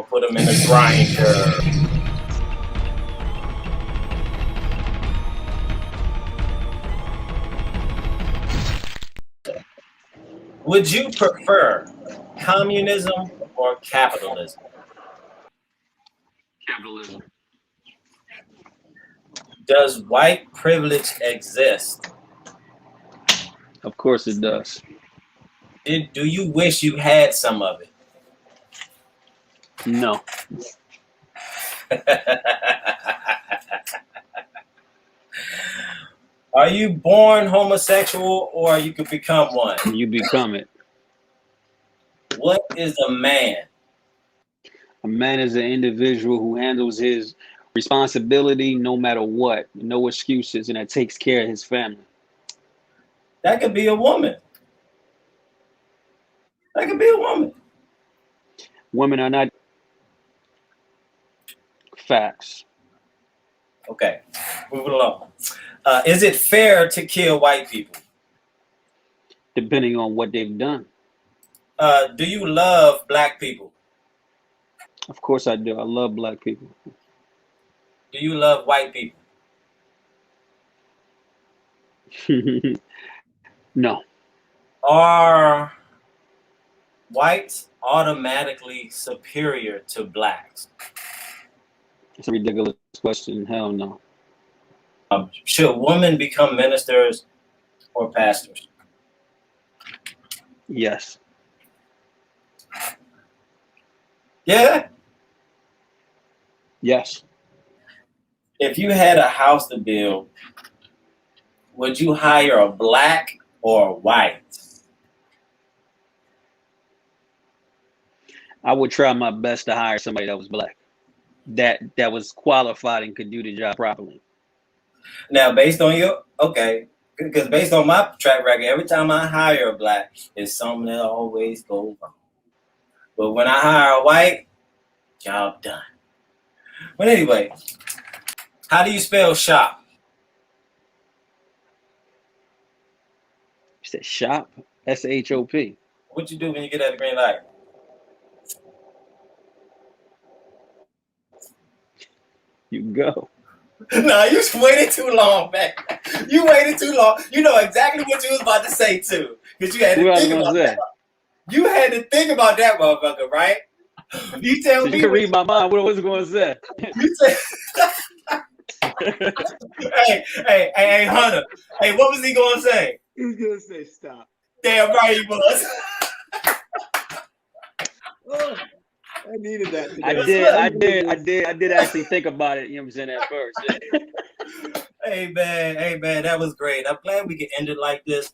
Put them in the grinder. Would you prefer communism or capitalism? Capitalism. Does white privilege exist? Of course it does. Do you wish you had some of it? No. Are you born homosexual or you could become one? You become it. What is a man? A man is an individual who handles his responsibility no matter what, no excuses, and that takes care of his family. That could be a woman. That could be a woman. Women are not facts. Okay, moving along. Is it fair to kill white people? Depending on what they've done. Do you love black people? Of course I do. I love black people. Do you love white people? No. Are whites automatically superior to blacks? It's a ridiculous question. Hell no. Should women become ministers or pastors? Yes. Yeah. Yes. If you had a house to build, would you hire a black or a white? I would try my best to hire somebody that was black, that was qualified and could do the job properly. Now, based on because based on my track record, every time I hire a black, it's something that always goes wrong. But when I hire a white, job done. But anyway, how do you spell shop? You said shop? S-H-O-P. What you do when you get that green light? You go. No, you waited too long, man. You waited too long. You know exactly what you was about to say too, because you had to think about that. You had to think about that, motherfucker, right? You tell so me. You can read my mind. What was it going to say? You say, hey, Hunter. Hey, what was he going to say? He was going to say stop. Damn right he was. Oh, I needed that today. I did actually think about it, you know what I'm saying, at first. Hey man, that was great. I'm glad we could end it like this.